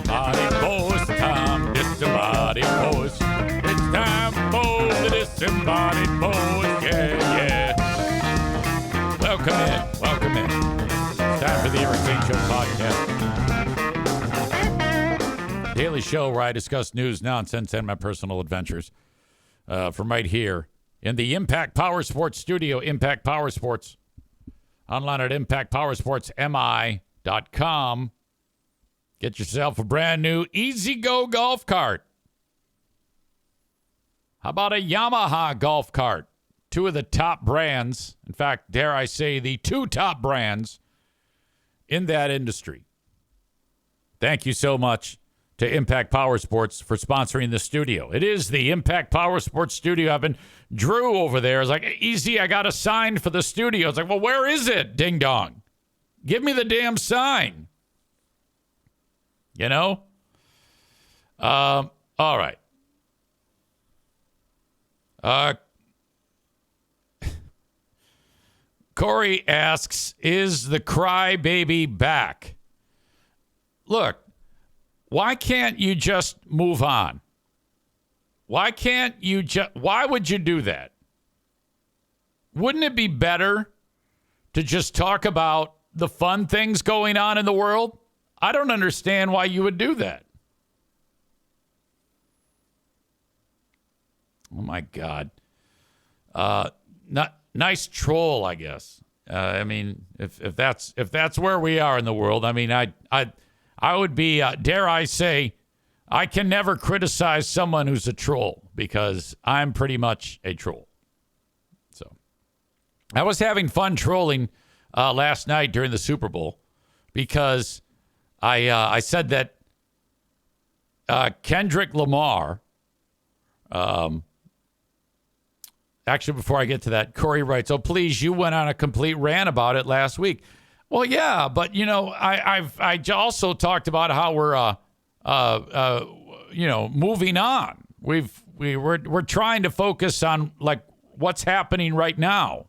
Disembodied Post, time, disembodied post. It's time for the disembodied post, yeah. Welcome in. It's time for the Eric Zane Show podcast. Daily show where I discuss news, nonsense, and my personal adventures from right here in the Impact Power Sports studio, Impact Power Sports. Online at impactpowersportsmi.com. Get yourself a brand new Easy Go golf cart. How about a Yamaha golf cart? Two of the top brands. In fact, dare I say, the two top brands in that industry. Thank you so much to Impact Power Sports for sponsoring the studio. It is the Impact Power Sports studio. I've been Drew over there. It's like, easy, I got a sign for the studio. It's like, well, where is it, ding dong? Give me the damn sign. You know? All right. Corey asks, is the crybaby back? Look, why can't you just move on? Why would you do that? Wouldn't it be better to just talk about the fun things going on in the world? I don't understand why you would do that. Oh my God. Nice troll, I guess. I mean, if that's where we are in the world, I mean, I would be, dare I say, I can never criticize someone who's a troll because I'm pretty much a troll. So I was having fun trolling last night during the Super Bowl because I said that Kendrick Lamar, actually, before I get to that, Corey writes, oh, please, you went on a complete rant about it last week. Well, yeah, but, you know, I also talked about how we're, moving on. We're trying to focus on, like, what's happening right now.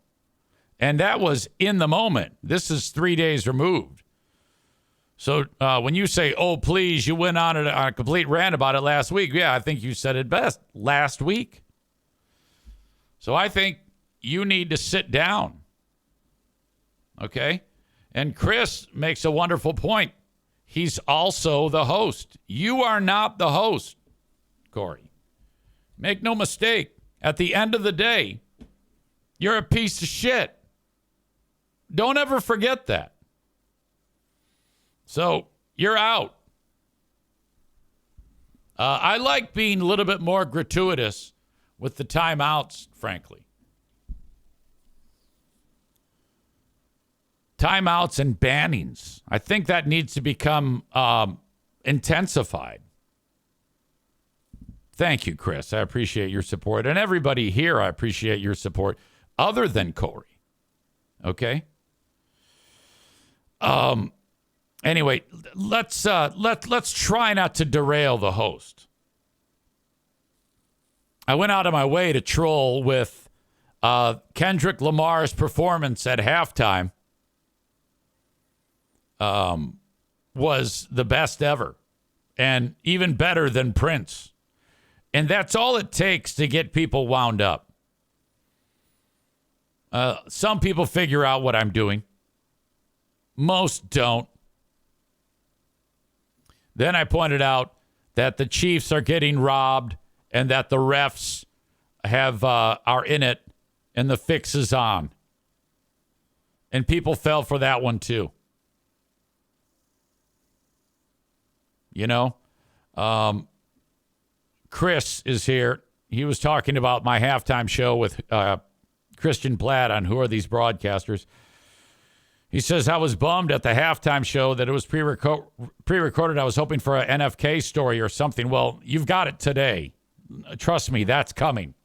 And that was in the moment. This is 3 days removed. So when you say, oh, please, you went on a complete rant about it last week. Yeah, I think you said it best last week. So I think you need to sit down. Okay? And Chris makes a wonderful point. He's also the host. You are not the host, Corey. Make no mistake. At the end of the day, you're a piece of shit. Don't ever forget that. So you're out. I like being a little bit more gratuitous with the timeouts, frankly. Timeouts and bannings. I think that needs to become intensified. Thank you, Chris. I appreciate your support. And everybody here, I appreciate your support, other than Corey. Okay? Anyway, let's try not to derail the host. I went out of my way to troll with Kendrick Lamar's performance at halftime. Was the best ever and even better than Prince. And that's all it takes to get people wound up. Some people figure out what I'm doing. Most don't. Then I pointed out that the Chiefs are getting robbed and that the refs are in it and the fix is on. And people fell for that one too. You know, Chris is here. He was talking about my halftime show with Christian Platt on Who Are These Broadcasters. He says, I was bummed at the halftime show that it was pre-recorded. I was hoping for an NFK story or something. Well, you've got it today. Trust me, that's coming.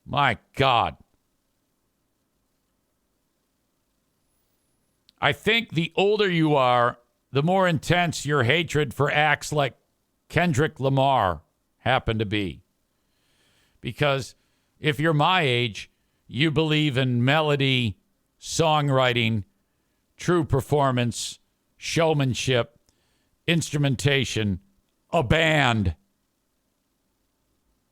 My God. I think the older you are, the more intense your hatred for acts like Kendrick Lamar happen to be. Because if you're my age, you believe in melody, songwriting, true performance, showmanship, instrumentation, a band.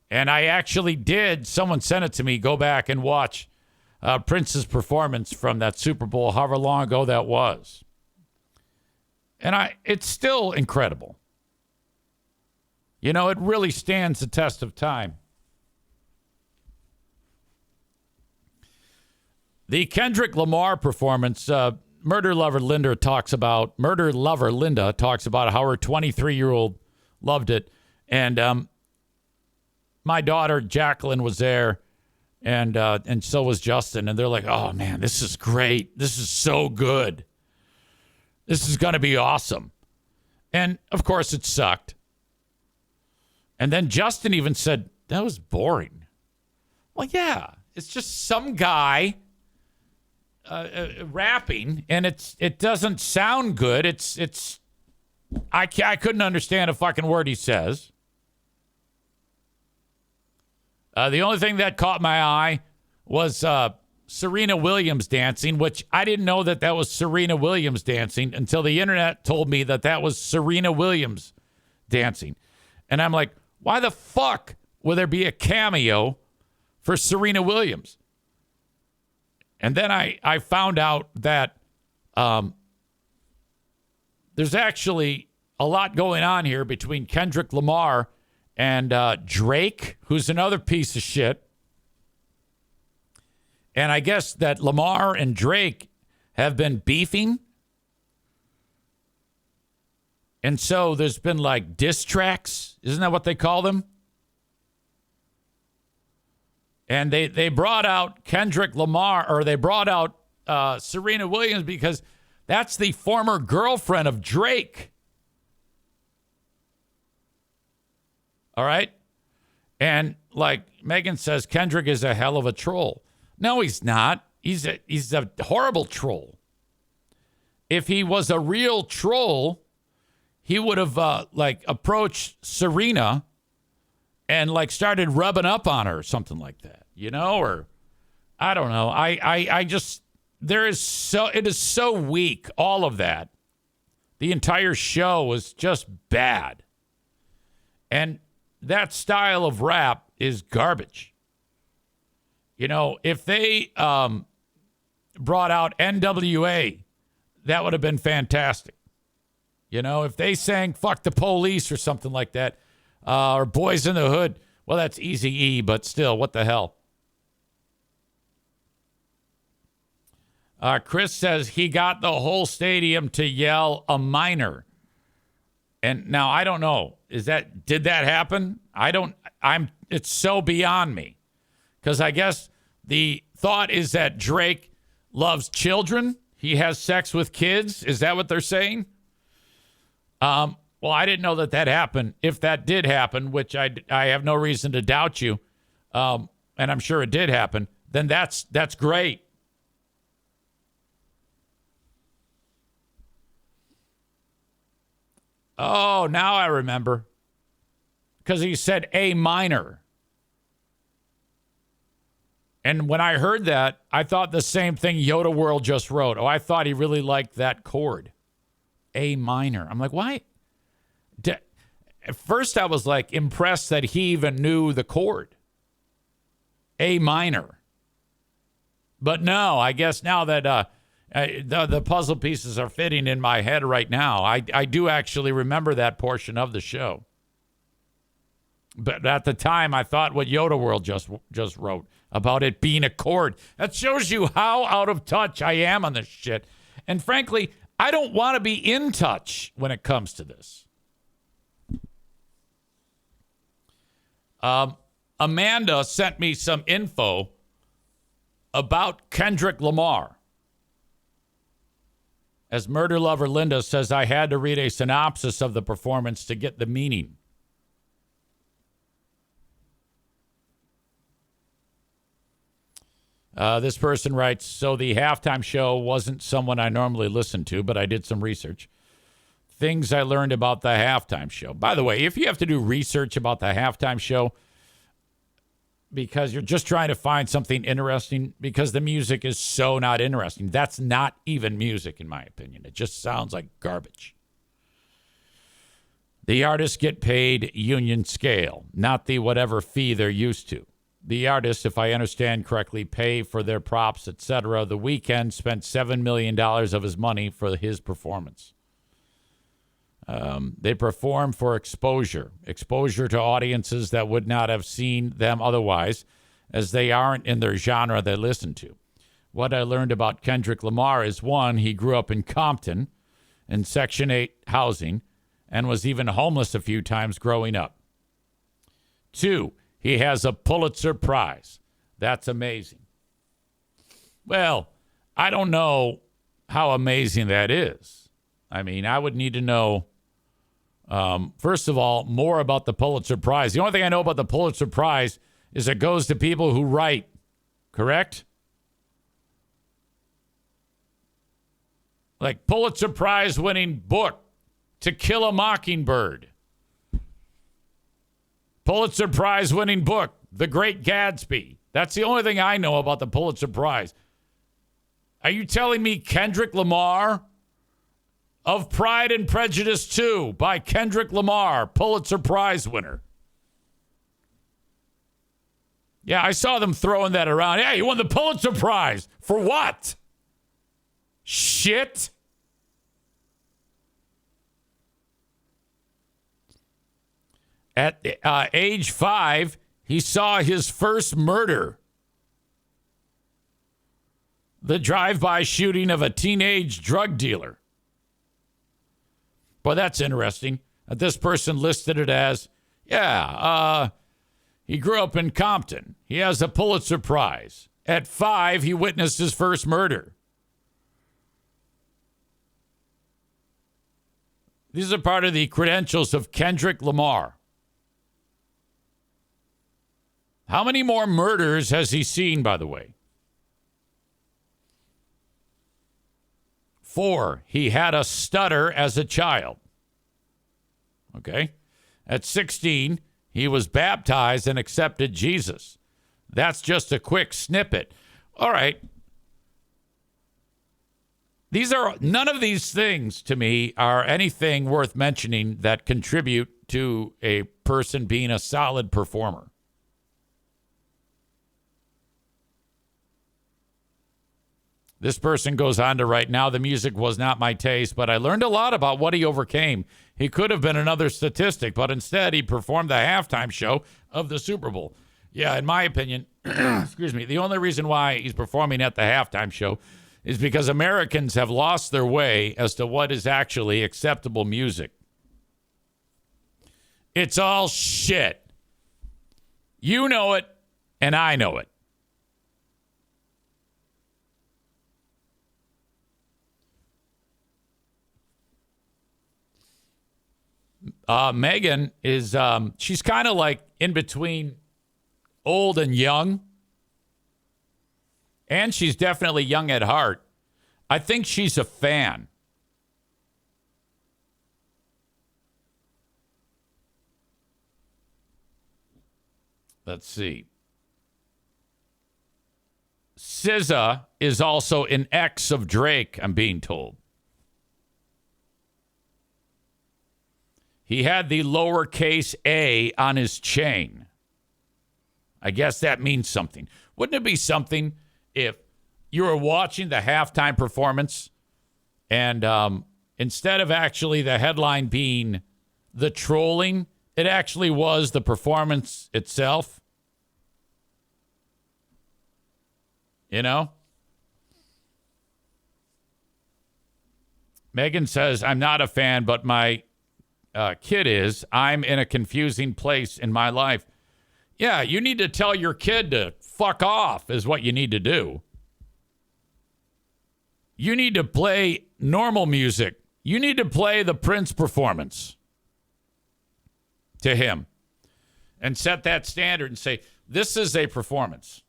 And I actually did, someone sent it to me, go back and watch Prince's performance from that Super Bowl, however long ago that was. And it's still incredible. You know, it really stands the test of time. The Kendrick Lamar performance, Murder Lover Linda talks about how her 23-year-old loved it. And my daughter Jacqueline was there, and so was Justin. And they're like, oh, man, this is great. This is so good. This is going to be awesome. And, of course, it sucked. And then Justin even said, that was boring. Well, yeah, it's just some guy rapping, and it doesn't sound good. I couldn't understand a fucking word he says. The only thing that caught my eye was Serena Williams dancing, which I didn't know that was Serena Williams dancing until the internet told me that was Serena Williams dancing. And I'm like, why the fuck will there be a cameo for Serena Williams? And then I found out that there's actually a lot going on here between Kendrick Lamar and Drake, who's another piece of shit. And I guess that Lamar and Drake have been beefing. And so there's been like diss tracks. Isn't that what they call them? And they brought out Kendrick Lamar, or they brought out Serena Williams because that's the former girlfriend of Drake. All right? And like Megan says, Kendrick is a hell of a troll. No, he's not. He's a horrible troll. If he was a real troll, he would have approached Serena and like started rubbing up on her or something like that, you know, or I don't know. I just, it is so weak. All of that. The entire show was just bad. And that style of rap is garbage. You know, if they brought out NWA, that would have been fantastic. You know, if they sang Fuck the Police or something like that, or Boys in the Hood, well, that's Eazy-E, but still, what the hell? Chris says he got the whole stadium to yell a minor. And now I don't know. Did that happen? It's so beyond me. Because I guess the thought is that Drake loves children. He has sex with kids. Is that what they're saying? Well, I didn't know that happened. If that did happen, which I have no reason to doubt you, and I'm sure it did happen, then that's great. Oh, now I remember. Because he said A minor. And when I heard that, I thought the same thing Yoda World just wrote. Oh, I thought he really liked that chord. A minor. I'm like, why? At first, I was like impressed that he even knew the chord. A minor. But no, I guess now that the puzzle pieces are fitting in my head right now, I do actually remember that portion of the show. But at the time, I thought what Yoda World just wrote about it being a chord. That shows you how out of touch I am on this shit. And frankly, I don't want to be in touch when it comes to this. Amanda sent me some info about Kendrick Lamar. As Murder Lover Linda says, I had to read a synopsis of the performance to get the meaning. This person writes, so the halftime show wasn't someone I normally listen to, but I did some research. Things I learned about the halftime show. By the way, if you have to do research about the halftime show because you're just trying to find something interesting, because the music is so not interesting, that's not even music in my opinion. It just sounds like garbage. The artists get paid union scale, not the whatever fee they're used to. The artists, if I understand correctly, pay for their props, etc. The Weeknd spent $7 million of his money for his performance. They perform for exposure to audiences that would not have seen them otherwise, as they aren't in their genre they listen to. What I learned about Kendrick Lamar is, one, he grew up in Compton in Section 8 housing and was even homeless a few times growing up. Two, he has a Pulitzer Prize. That's amazing. Well, I don't know how amazing that is. I mean, I would need to know, first of all, more about the Pulitzer Prize. The only thing I know about the Pulitzer Prize is it goes to people who write, correct? Like Pulitzer Prize winning book, To Kill a Mockingbird. Pulitzer Prize winning book, The Great Gatsby. That's the only thing I know about the Pulitzer Prize. Are you telling me Kendrick Lamar of Pride and Prejudice 2 by Kendrick Lamar, Pulitzer Prize winner? Yeah, I saw them throwing that around. Yeah, he won the Pulitzer Prize. For what? Shit. At age 5, he saw his first murder. The drive-by shooting of a teenage drug dealer. Well, that's interesting. This person listed it as, he grew up in Compton. He has a Pulitzer Prize. At 5, he witnessed his first murder. These are part of the credentials of Kendrick Lamar. How many more murders has he seen, by the way? 4, he had a stutter as a child. Okay. At 16, he was baptized and accepted Jesus. That's just a quick snippet. All right. None of these things to me are anything worth mentioning that contribute to a person being a solid performer. This person goes on to write, now the music was not my taste, but I learned a lot about what he overcame. He could have been another statistic, but instead he performed the halftime show of the Super Bowl. Yeah, in my opinion, excuse me, the only reason why he's performing at the halftime show is because Americans have lost their way as to what is actually acceptable music. It's all shit. You know it, and I know it. Megan is, she's kind of like in between old and young. And she's definitely young at heart. I think she's a fan. Let's see. SZA is also an ex of Drake, I'm being told. He had the lowercase a on his chain. I guess that means something. Wouldn't it be something if you were watching the halftime performance and instead of actually the headline being the trolling, it actually was the performance itself? You know? Megan says, I'm not a fan, but my kid is. I'm in a confusing place in my life. Yeah, you need to tell your kid to fuck off is what you need to do. You need to play normal music. You need to play the Prince performance to him and set that standard and say, this is a performance.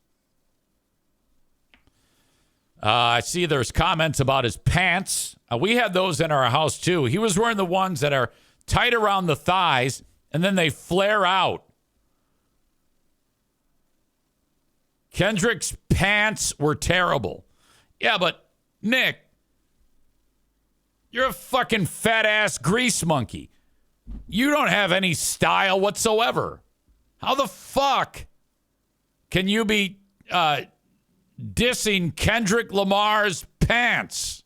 I see there's comments about his pants. We had those in our house too. He was wearing the ones that are tight around the thighs and then they flare out. Kendrick's pants were terrible. Yeah, but Nick, you're a fucking fat ass grease monkey. You don't have any style whatsoever. How the fuck can you be dissing Kendrick Lamar's pants?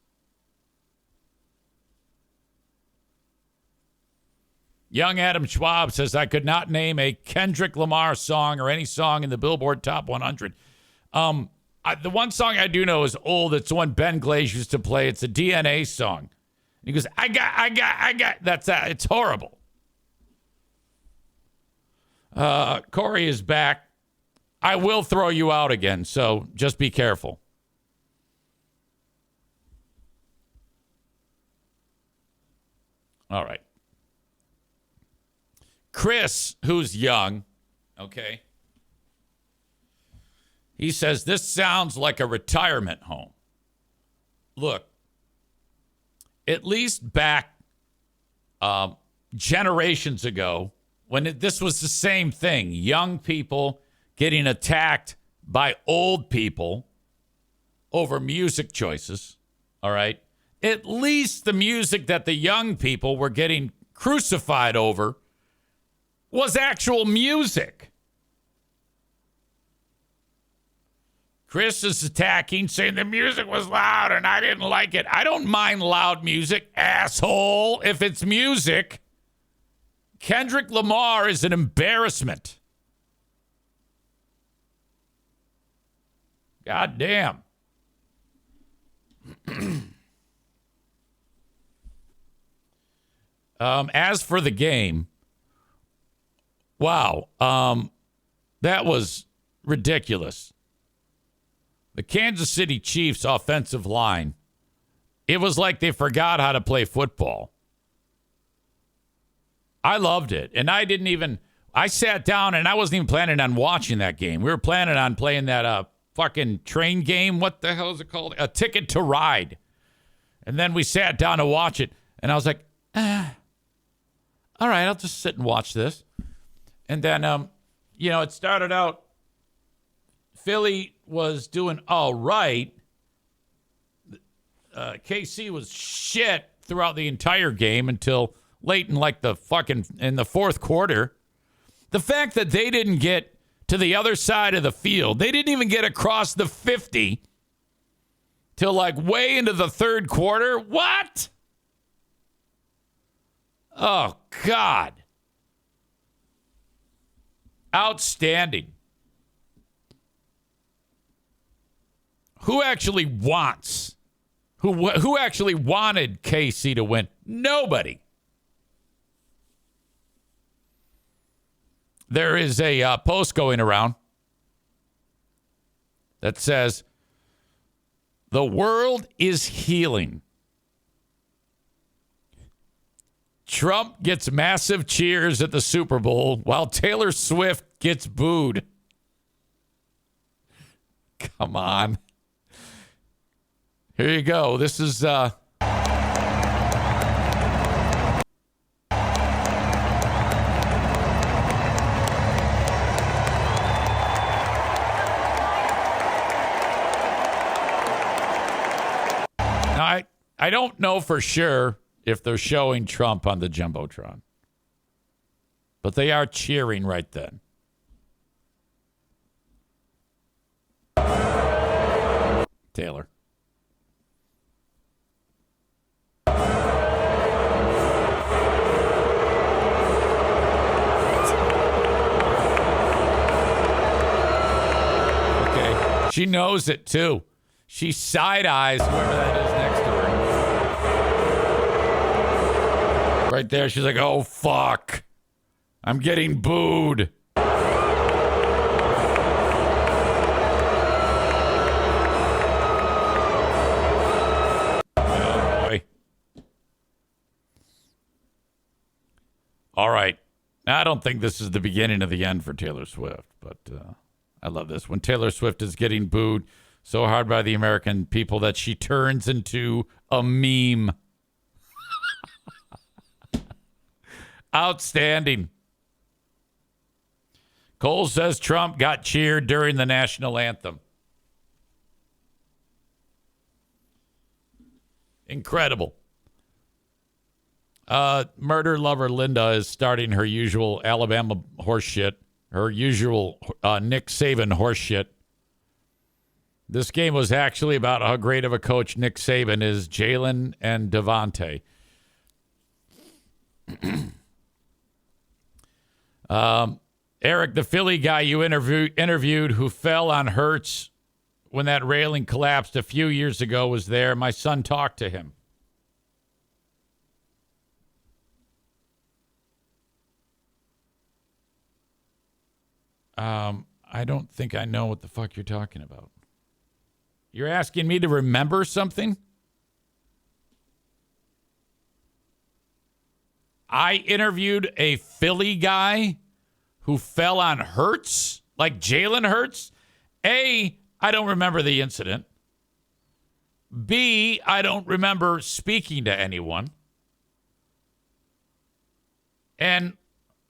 Young Adam Schwab says, I could not name a Kendrick Lamar song or any song in the Billboard Top 100. The one song I do know is old. It's the one Ben Glaze used to play. It's a DNA song. He goes, I got. That's that. It's horrible. Corey is back. I will throw you out again, so just be careful. All right. Chris, who's young, okay, he says, this sounds like a retirement home. Look, at least back generations ago, when this was the same thing, young people getting attacked by old people over music choices, all right? At least the music that the young people were getting crucified over was actual music. Chris is attacking, saying the music was loud and I didn't like it. I don't mind loud music, asshole, if it's music. Kendrick Lamar is an embarrassment. God damn. As for the game, wow, that was ridiculous. The Kansas City Chiefs offensive line, it was like they forgot how to play football. I loved it. And I sat down and I wasn't even planning on watching that game. We were planning on playing that fucking train game. What the hell is it called? A Ticket to Ride. And then we sat down to watch it. And I was like, all right, I'll just sit and watch this. And then, it started out, Philly was doing all right. KC was shit throughout the entire game until late in in the fourth quarter. The fact that they didn't get to the other side of the field, they didn't even get across the 50 till way into the third quarter. What? Oh, God. Outstanding. Who actually wants? Who actually wanted KC to win? Nobody. There is a post going around that says, the world is healing. Trump gets massive cheers at the Super Bowl while Taylor Swift gets booed. Come on. Here you go. This is Now, I don't know for sure if they're showing Trump on the Jumbotron, but they are cheering right then. Taylor. Okay. She knows it too. She side-eyes whoever that is next to her. Right there, she's like, oh, fuck. I'm getting booed. All right. Now, I don't think this is the beginning of the end for Taylor Swift, but I love this. When Taylor Swift is getting booed so hard by the American people that she turns into a meme. Outstanding. Cole says Trump got cheered during the national anthem. Incredible. Murder lover Linda is starting her usual Alabama horse shit, her usual Nick Saban horse shit. This game was actually about how great of a coach Nick Saban is, Jalen and Devontae. Eric, the Philly guy you interviewed who fell on Hurts when that railing collapsed a few years ago was there. My son talked to him. I don't think I know what the fuck you're talking about. You're asking me to remember something? I interviewed a Philly guy who fell on Hurts, like Jalen Hurts. A, I don't remember the incident. B, I don't remember speaking to anyone. And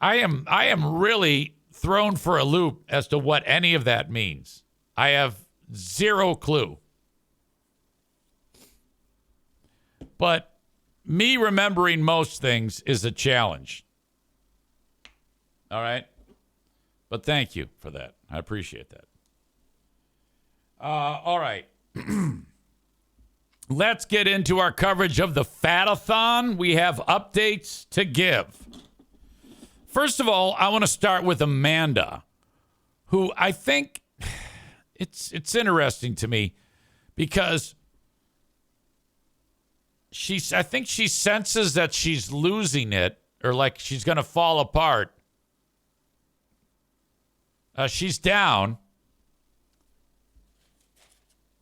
I am really thrown for a loop as to what any of that means. I have zero clue. But me remembering most things is a challenge. All right? But thank you for that. I appreciate that. All right. Let's get into our coverage of the Fat-A-Thon. We have updates to give. First of all, I want to start with Amanda, who I think it's interesting to me because I think she senses that she's losing it or like she's going to fall apart. She's down.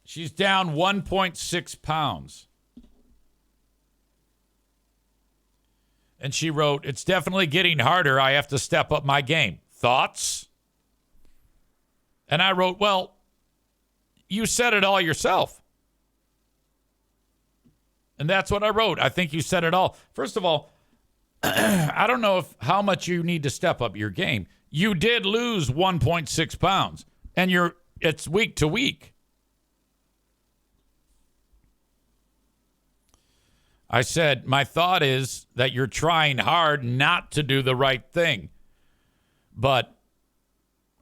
She's down 1.6 pounds. And she wrote, "It's definitely getting harder. I have to step up my game. Thoughts?" And I wrote, well, you said it all yourself. And that's what I wrote. I think you said it all. First of all, I don't know how much you need to step up your game. You did lose 1.6 pounds, and it's week to week. I said, my thought is that you're trying hard not to do the right thing, but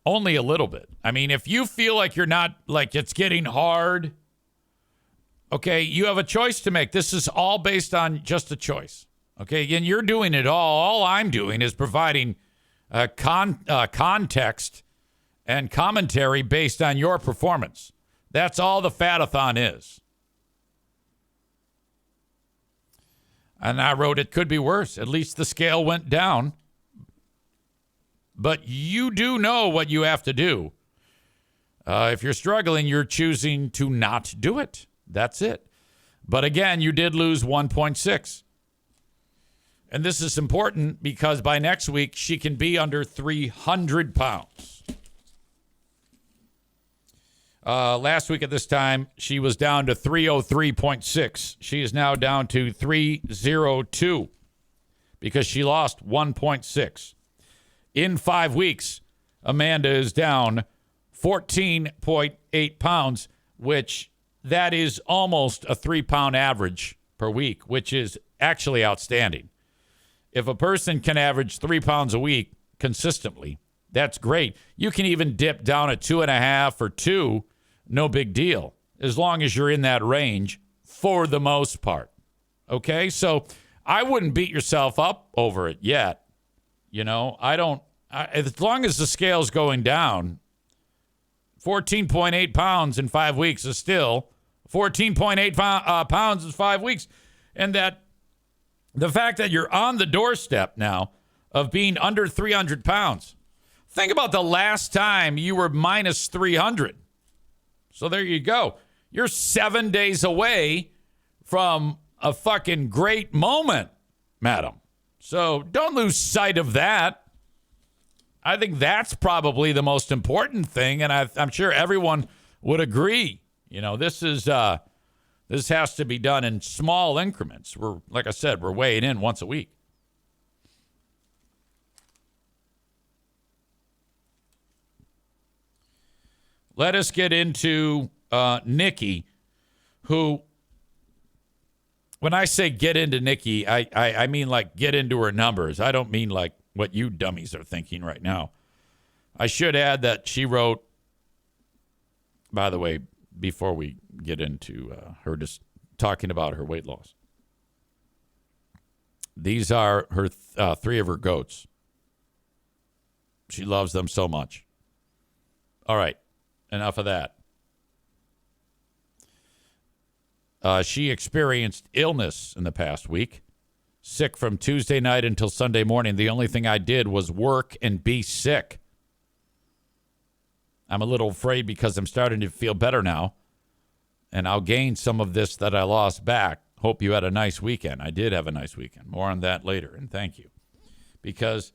only a little bit. I mean, if you feel like you're not, like it's getting hard, okay, you have a choice to make. This is all based on just a choice. Okay, and you're doing it all. All I'm doing is providing context and commentary based on your performance. That's all the Fat-A-Thon is. And I wrote, it could be worse. At least the scale went down. But you do know what you have to do. If you're struggling, you're choosing to not do it. That's it. But again, you did lose 1.6. And this is important because by next week, she can be under 300 pounds. Last week at this time, she was down to 303.6. She is now down to 302 because she lost 1.6. In 5 weeks, Amanda is down 14.8 pounds, which that is almost a 3-pound average per week, which is actually outstanding. If a person can average 3 pounds a week consistently, that's great. You can even dip down at 2.5 or 2. No big deal, as long as you're in that range for the most part. Okay, so I wouldn't beat yourself up over it yet. You know, as long as the scale's going down, 14.8 pounds in 5 weeks is still 14.8 pounds in 5 weeks. And that the fact that you're on the doorstep now of being under 300 pounds. Think about the last time you were minus 300. So there you go. You're 7 days away from a fucking great moment, madam. So don't lose sight of that. I think that's probably the most important thing, and I'm sure everyone would agree. You know, this has to be done in small increments. Like I said, we're weighing in once a week. Let us get into Nikki, who when I say get into Nikki, I mean like get into her numbers. I don't mean like what you dummies are thinking right now. I should add that she wrote, by the way, before we get into her just talking about her weight loss. These are her three of her goats. She loves them so much. All right, enough of that. She experienced illness in the past week. Sick from Tuesday night until Sunday morning. The only thing I did was work and be sick. I'm a little afraid because I'm starting to feel better now. And I'll gain some of this that I lost back. Hope you had a nice weekend. I did have a nice weekend. More on that later. And thank you. Because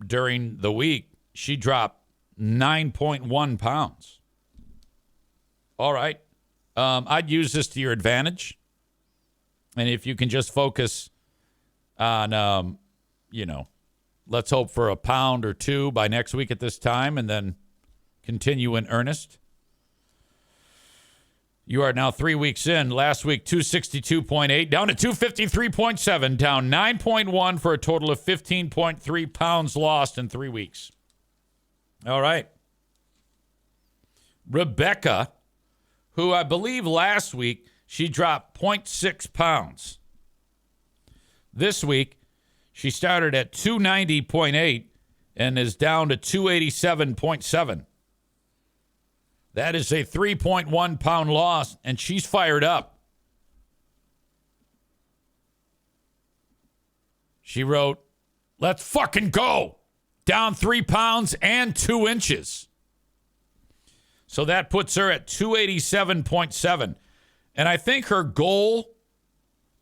during the week, she dropped 9.1 pounds. All right. I'd use this to your advantage. And if you can just focus on, let's hope for a pound or two by next week at this time and then continue in earnest. You are now 3 weeks in. Last week, 262.8, down to 253.7, down 9.1 for a total of 15.3 pounds lost in 3 weeks. All right. Rebecca, who I believe last week she dropped 0.6 pounds. This week, she started at 290.8 and is down to 287.7. That is a 3.1 pound loss, and she's fired up. She wrote, "Let's fucking go." Down 3 pounds and 2 inches. So that puts her at 287.7. And I think her goal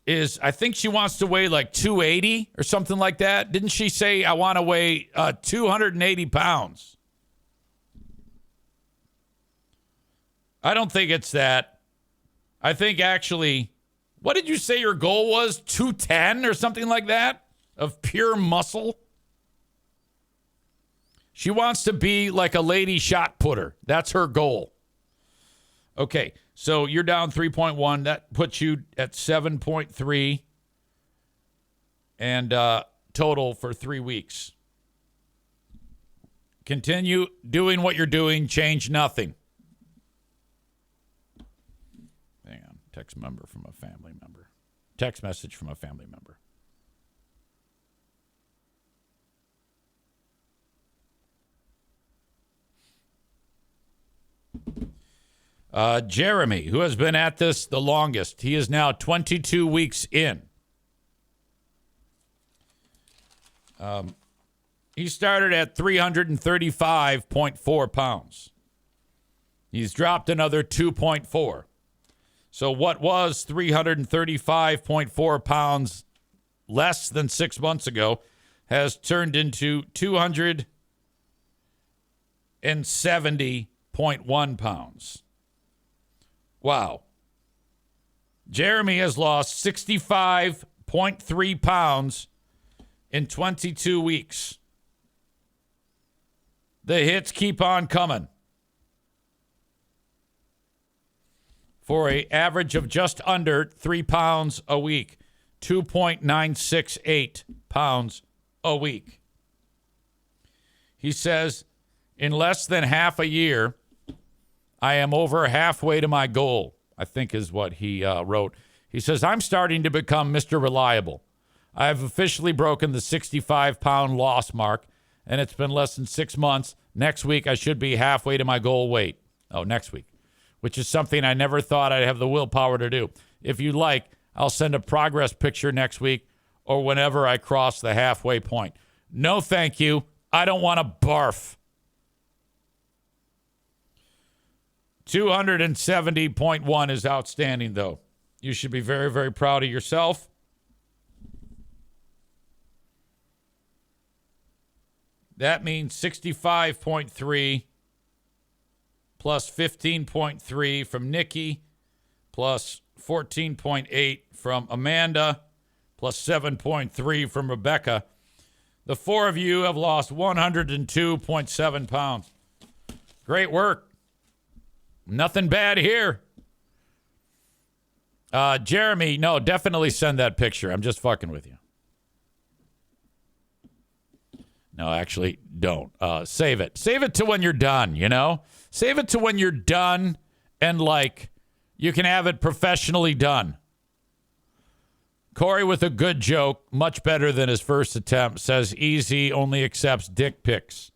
is, I think she wants to weigh like 280 or something like that. Didn't she say, I want to weigh 280 pounds? I don't think it's that. I think actually, what did you say your goal was? 210 or something like that of pure muscle? She wants to be like a lady shot putter. That's her goal. Okay, so you're down 3.1. That puts you at 7.3 and total for 3 weeks. Continue doing what you're doing. Change nothing. Hang on. Text message from a family member. Jeremy, who has been at this the longest, he is now 22 weeks in. He started at 335.4 pounds. He's dropped another 2.4. So what was 335.4 pounds less than 6 months ago has turned into 270.1 pounds. Wow. Jeremy has lost 65.3 pounds in 22 weeks. The hits keep on coming. For an average of just under 3 pounds a week, 2.968 pounds a week. He says, in less than half a year, I am over halfway to my goal, I think is what he wrote. He says, I'm starting to become Mr. Reliable. I have officially broken the 65-pound loss mark, and it's been less than 6 months. Next week, I should be halfway to my goal weight. Oh, next week, which is something I never thought I'd have the willpower to do. If you like, I'll send a progress picture next week or whenever I cross the halfway point. No, thank you. I don't want to barf. 270.1 is outstanding, though. You should be very, very proud of yourself. That means 65.3 plus 15.3 from Nikki plus 14.8 from Amanda plus 7.3 from Rebecca. The four of you have lost 102.7 pounds. Great work. Nothing bad here. Jeremy, no, definitely send that picture. I'm just fucking with you. No, actually, don't. Save it. Save it to when you're done, you know? Save it to when you're done and, like, you can have it professionally done. Corey with a good joke, much better than his first attempt, says Easy only accepts dick pics.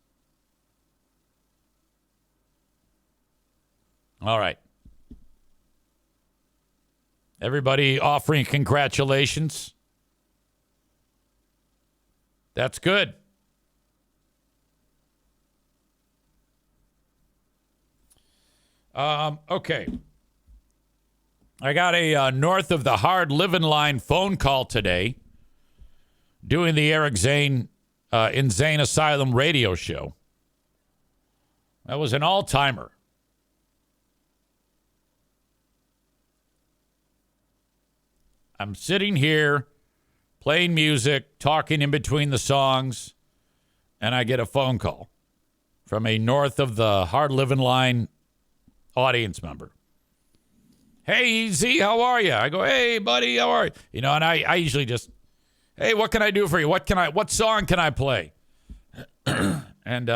All right. Everybody offering congratulations. That's good. Okay. I got a north of the hard living line phone call today doing the Eric Zane Insane Asylum radio show. That was an all-timer. I'm sitting here playing music, talking in between the songs, and I get a phone call from a north of the hard living line audience member. Hey, Z, how are you? I go, hey, buddy, how are you? You know, and I usually just, hey, what can I do for you? What song can I play? And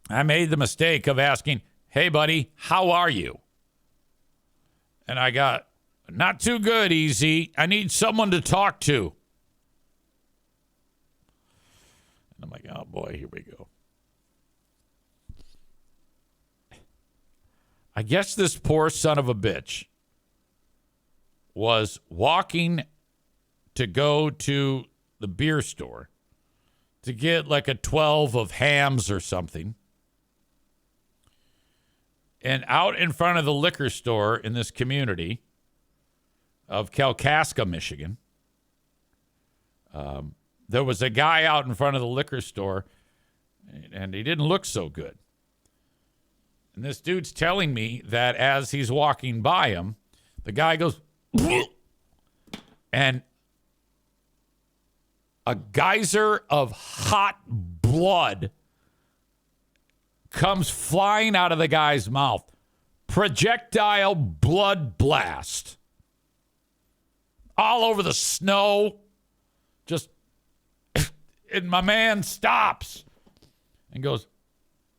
I made the mistake of asking, hey, buddy, how are you? And I got, not too good, Easy. I need someone to talk to. And I'm like, oh, boy, here we go. I guess this poor son of a bitch was walking to go to the beer store to get like a 12 of hams or something. And out in front of the liquor store in this community of Kalkaska, Michigan, there was a guy out in front of the liquor store, and he didn't look so good. And this dude's telling me that as he's walking by him, the guy goes, and a geyser of hot blood comes flying out of the guy's mouth. Projectile blood blast. All over the snow. Just, and my man stops and goes,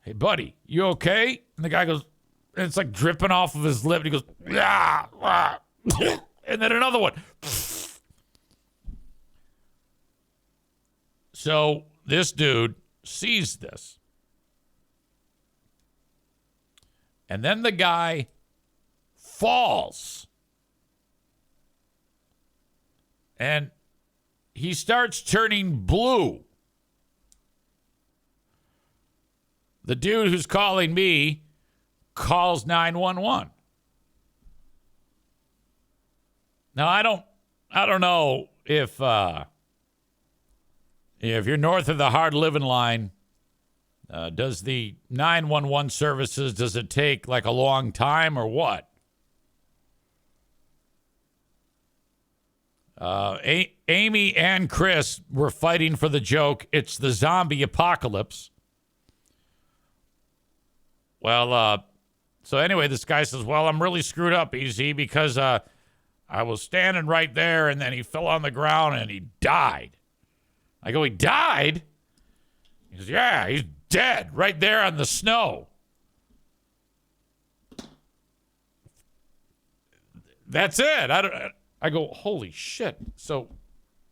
hey, buddy, you okay? And the guy goes, and it's like dripping off of his lip. And he goes, yeah. And then another one. So this dude sees this. And then the guy falls. And he starts turning blue. The dude who's calling me calls 911. Now, I don't know if you're north of the hard living line, does the 911 services, does it take like a long time or what? Amy and Chris were fighting for the joke, it's the zombie apocalypse. Well, so anyway, this guy says, well, I'm really screwed up, EZ, because I was standing right there, and then he fell on the ground, and he died. I go, he died? He says, yeah, he's dead right there on the snow. That's it. I go, holy shit. So,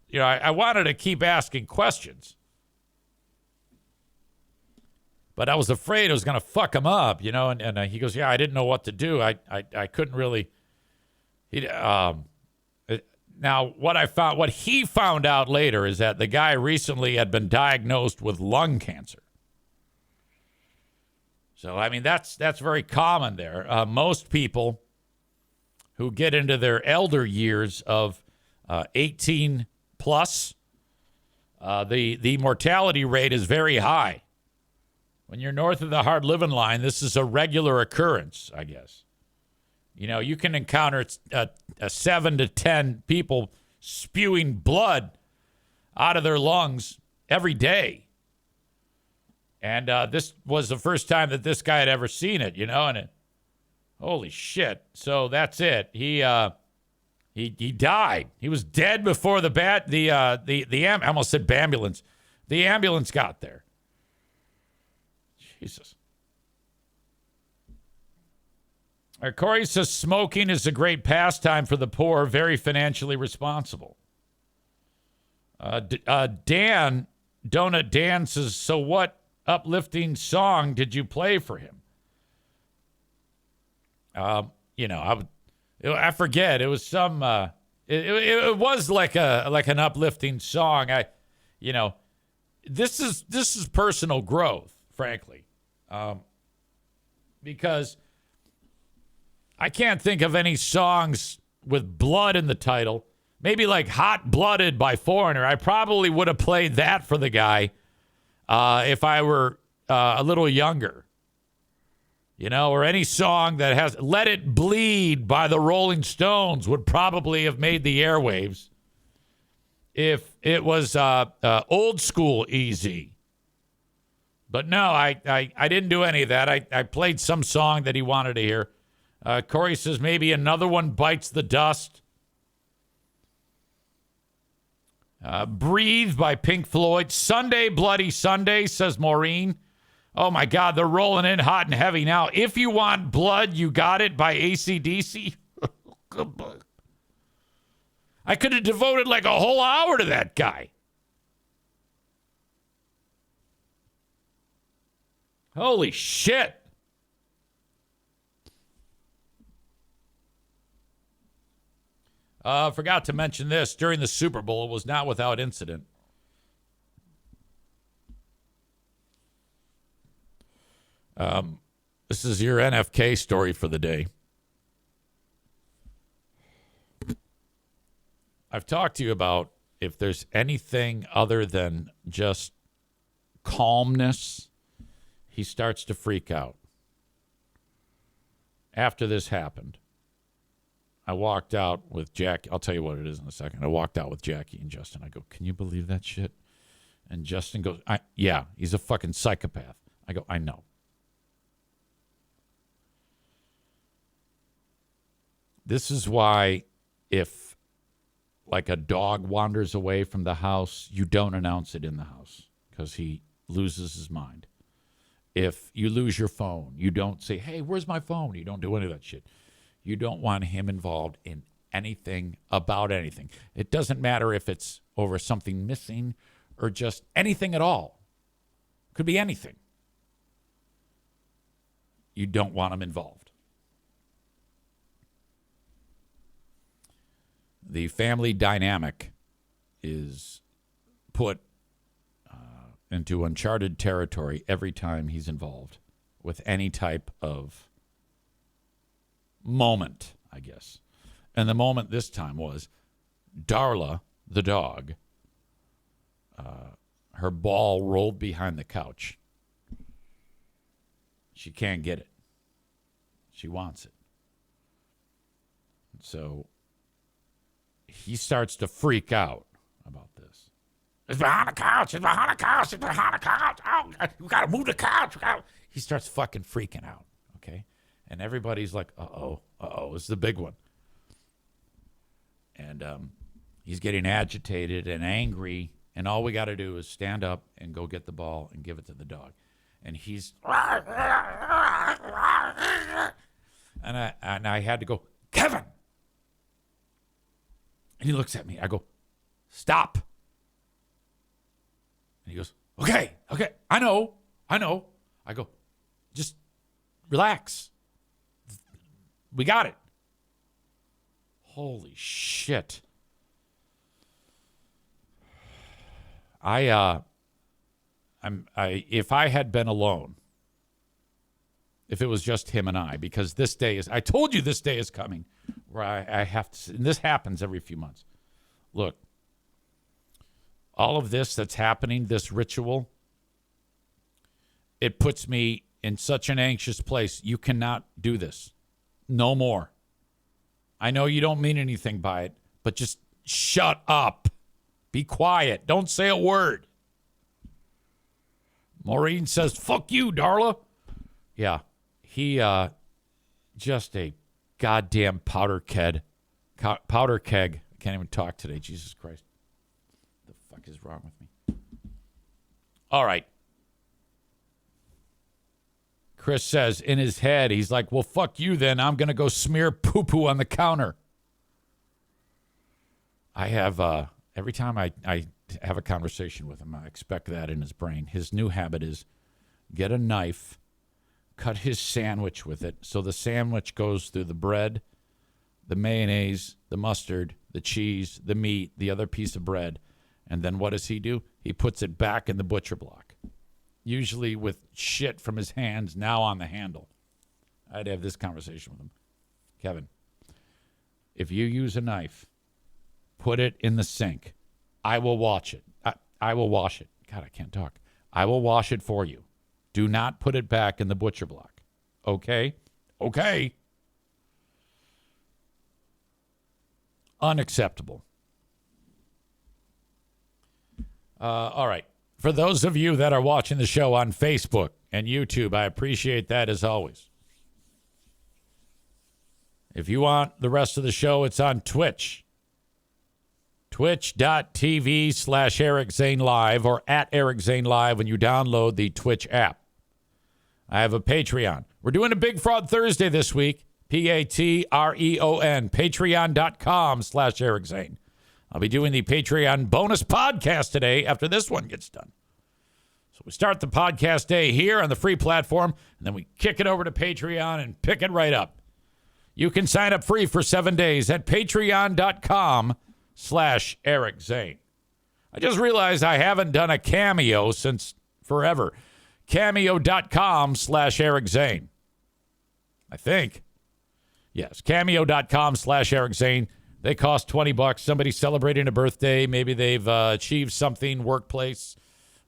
you know, I wanted to keep asking questions. But I was afraid it was going to fuck him up, you know. And he goes, yeah, I didn't know what to do. I couldn't really. Now, what he found out later is that the guy recently had been diagnosed with lung cancer. So, I mean, that's very common there. Most people who get into their elder years of 18 plus, the mortality rate is very high. When you're north of the hard living line, this is a regular occurrence, I guess. You know, you can encounter 7 to 10 people spewing blood out of their lungs every day. And this was the first time that this guy had ever seen it, you know, and holy shit. So that's it. He He died. He was dead before I almost said ambulance. The ambulance got there. Jesus. Corey says smoking is a great pastime for the poor, very financially responsible. Dan, Donut Dan says, so what uplifting song did you play for him? I forget. It was some. It was like an uplifting song. This is personal growth, frankly, because I can't think of any songs with blood in the title. Maybe like Hot Blooded by Foreigner. I probably would have played that for the guy if I were a little younger. Or any song that has Let It Bleed by the Rolling Stones would probably have made the airwaves if it was old school easy. But no, I didn't do any of that. I played some song that he wanted to hear. Corey says maybe Another One Bites the Dust. Breathe by Pink Floyd. Sunday, Bloody Sunday, says Maureen. Oh, my God, they're rolling in hot and heavy now. If You Want Blood, You Got It by AC/DC. I could have devoted like a whole hour to that guy. Holy shit. Forgot to mention this. During the Super Bowl, it was not without incident. This is your NFK story for the day. I've talked to you about if there's anything other than just calmness, he starts to freak out. After this happened, I walked out with Jackie. I'll tell you what it is in a second. I walked out with Jackie and Justin. I go, can you believe that shit? And Justin goes, yeah, he's a fucking psychopath. I go, I know. This is why if, like, a dog wanders away from the house, you don't announce it in the house because he loses his mind. If you lose your phone, you don't say, hey, where's my phone? You don't do any of that shit. You don't want him involved in anything about anything. It doesn't matter if it's over something missing or just anything at all. Could be anything. You don't want him involved. The family dynamic is put into uncharted territory every time he's involved with any type of moment, I guess. And the moment this time was Darla, the dog, her ball rolled behind the couch. She can't get it. She wants it. So he starts to freak out about this. It's behind the couch. It's behind the couch. It's behind the couch. Oh, you got to move the couch. He starts fucking freaking out, okay? And everybody's like, uh-oh, this is the big one. And he's getting agitated and angry, and all we got to do is stand up and go get the ball and give it to the dog. And he's... And I had to go, Kevin! And he looks at me. I go, stop. And he goes, okay, I know. I go, just relax. We got it. Holy shit. If I had been alone, if it was just him and I, because this day is, I told you this day is coming where I have to, and this happens every few months. Look, all of this that's happening, this ritual, it puts me in such an anxious place. You cannot do this. No more. I know you don't mean anything by it, but just shut up. Be quiet. Don't say a word. Maureen says, fuck you, Darla. Yeah, he just a goddamn powder keg powder keg. I can't even talk today. Jesus Christ. What the fuck is wrong with me? All right. Chris says in his head, he's like, well, fuck you then. I'm going to go smear poo-poo on the counter. I have, every time I have a conversation with him, I expect that in his brain. His new habit is get a knife, cut his sandwich with it. So the sandwich goes through the bread, the mayonnaise, the mustard, the cheese, the meat, the other piece of bread. And then what does he do? He puts it back in the butcher block, usually with shit from his hands now on the handle. I'd have this conversation with him. Kevin, if you use a knife, put it in the sink. I will watch it. I will wash it. God, I can't talk. I will wash it for you. Do not put it back in the butcher block. Okay? Okay. Unacceptable. All right. For those of you that are watching the show on Facebook and YouTube, I appreciate that as always. If you want the rest of the show, it's on Twitch. Twitch.tv/Eric Zane Live or at Eric Zane Live when you download the Twitch app. I have a Patreon. We're doing a Big Fraud Thursday this week. Patreon. Patreon.com/Eric Zane. I'll be doing the Patreon bonus podcast today after this one gets done. So we start the podcast day here on the free platform, and then we kick it over to Patreon and pick it right up. You can sign up free for 7 days at patreon.com/Eric Zane. I just realized I haven't done a Cameo since forever. Cameo.com/Eric Zane. I think. Yes, Cameo.com/Eric Zane. They cost $20. Somebody's celebrating a birthday. Maybe they've achieved something, workplace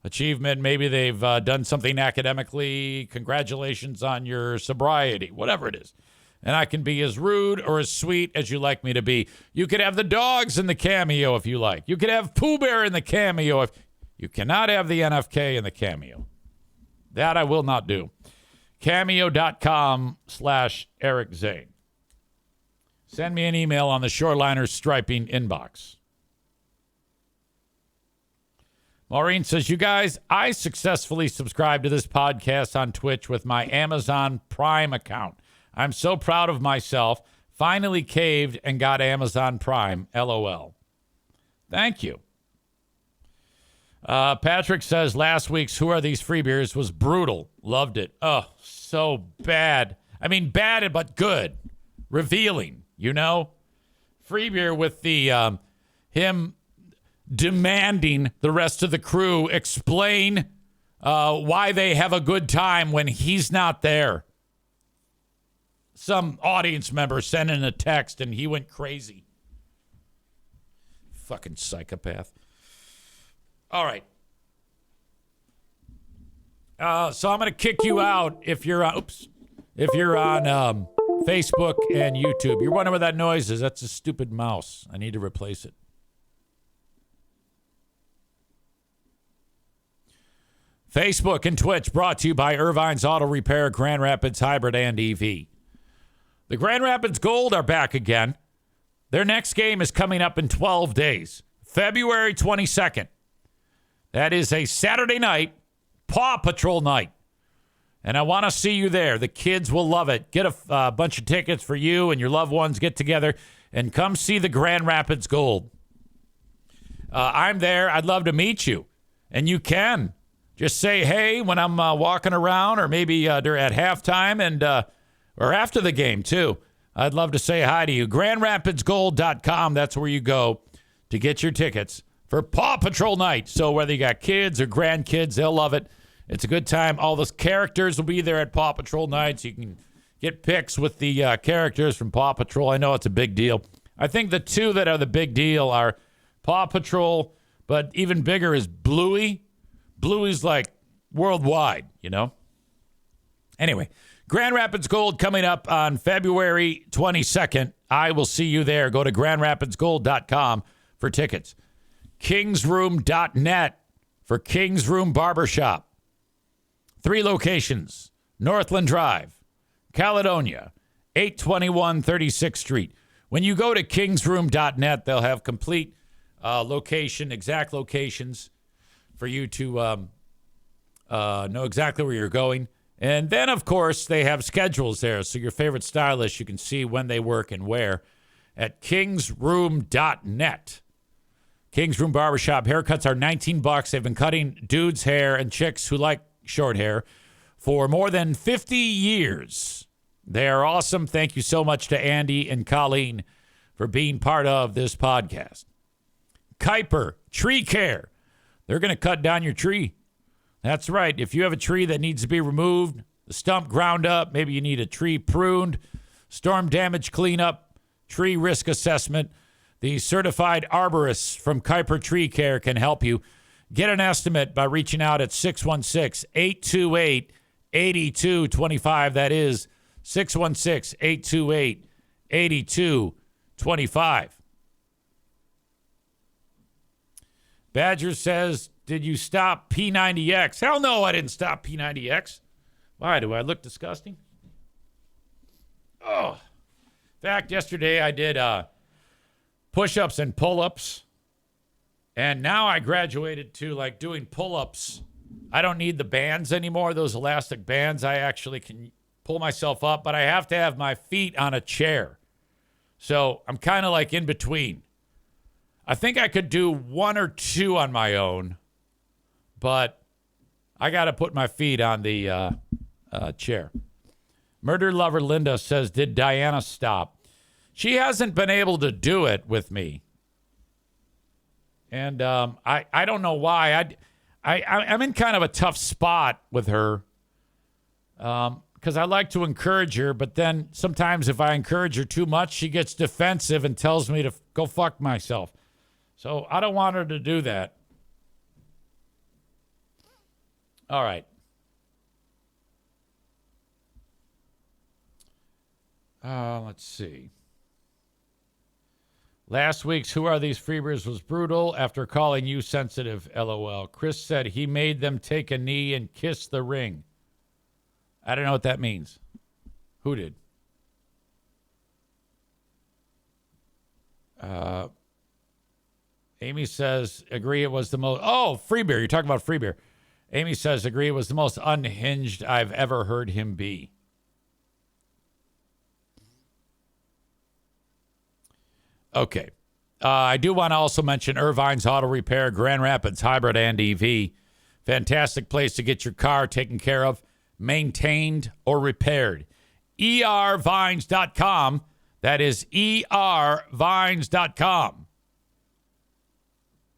achievement. Maybe they've done something academically. Congratulations on your sobriety, whatever it is. And I can be as rude or as sweet as you like me to be. You could have the dogs in the Cameo if you like. You could have Pooh Bear in the Cameo. If you cannot have the NFK in the Cameo. That I will not do. Cameo.com/Eric Zane. Send me an email on the Shoreliner Striping inbox. Maureen says, you guys, I successfully subscribed to this podcast on Twitch with my Amazon Prime account. I'm so proud of myself. Finally caved and got Amazon Prime. LOL. Thank you. Patrick says, last week's Who Are These Free Beers was brutal. Loved it. Oh, so bad. I mean, bad but good. Revealing, you know? Free beer with the him demanding the rest of the crew explain why they have a good time when he's not there. Some audience member sent in a text and he went crazy. Fucking psychopath. All right. So I'm going to kick you out if you're on, if you're on Facebook and YouTube. You're wondering what that noise is. That's a stupid mouse. I need to replace it. Facebook and Twitch brought to you by Irvine's Auto Repair, Grand Rapids Hybrid and EV. The Grand Rapids Gold are back again. Their next game is coming up in 12 days, February 22nd. That is a Saturday night, Paw Patrol night. And I want to see you there. The kids will love it. Get a bunch of tickets for you and your loved ones. Get together and come see the Grand Rapids Gold. I'm there. I'd love to meet you. And you can. Just say hey when I'm walking around or maybe at halftime and or after the game, too. I'd love to say hi to you. GrandRapidsGold.com. That's where you go to get your tickets for Paw Patrol night. So whether you got kids or grandkids, they'll love it. It's a good time. All those characters will be there at Paw Patrol night, so you can get pics with the characters from Paw Patrol. I know it's a big deal. I think the two that are the big deal are Paw Patrol, but even bigger is Bluey. Bluey's like worldwide, you know? Anyway, Grand Rapids Gold coming up on February 22nd. I will see you there. Go to GrandRapidsGold.com for tickets. KingsRoom.net for King's Room Barbershop. 3 locations. Northland Drive, Caledonia, 821 36th Street. When you go to kingsroom.net, they'll have complete exact locations for you to know exactly where you're going. And then, of course, they have schedules there. So your favorite stylists, you can see when they work and where at kingsroom.net. King's Room Barbershop haircuts are $19. They've been cutting dudes' hair and chicks who like short hair for more than 50 years. They are awesome. Thank you so much to Andy and Colleen for being part of this podcast. Kuiper Tree Care. They're going to cut down your tree. That's right. If you have a tree that needs to be removed, the stump ground up, maybe you need a tree pruned, storm damage cleanup, tree risk assessment, the certified arborists from Kuiper Tree Care can help you. Get an estimate by reaching out at 616-828-8225. That is 616-828-8225. Badger says, did you stop P90X? Hell no, I didn't stop P90X. Why? Do I look disgusting? Oh. In fact, yesterday I did push-ups and pull-ups. And now I graduated to like doing pull-ups. I don't need the bands anymore, those elastic bands. I actually can pull myself up, but I have to have my feet on a chair. So I'm kind of like in between. I think I could do one or two on my own, but I got to put my feet on the chair. Murder Lover Linda says, did Diana stop? She hasn't been able to do it with me. And I don't know why. I'm in kind of a tough spot with her because I like to encourage her, but then sometimes if I encourage her too much, she gets defensive and tells me to go fuck myself. So I don't want her to do that. All right. Let's see. Last week's Who Are These Freebirds was brutal after calling you sensitive, LOL. Chris said he made them take a knee and kiss the ring. I don't know what that means. Who did? Amy says, agree it was the most... Oh, free beer. You're talking about free beer. Amy says, agree it was the most unhinged I've ever heard him be. Okay. I do want to also mention Irvine's Auto Repair, Grand Rapids Hybrid and EV. Fantastic place to get your car taken care of, maintained, or repaired. ervines.com. That is ervines.com.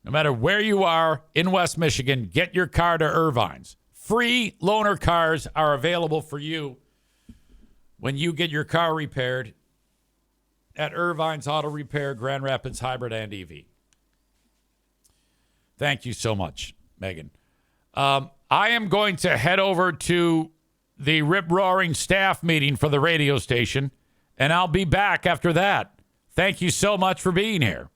No matter where you are in West Michigan, get your car to Irvine's. Free loaner cars are available for you when you get your car repaired at Irvine's Auto Repair, Grand Rapids Hybrid and EV. Thank you so much, Megan. I am going to head over to the rip-roaring staff meeting for the radio station, and I'll be back after that. Thank you so much for being here.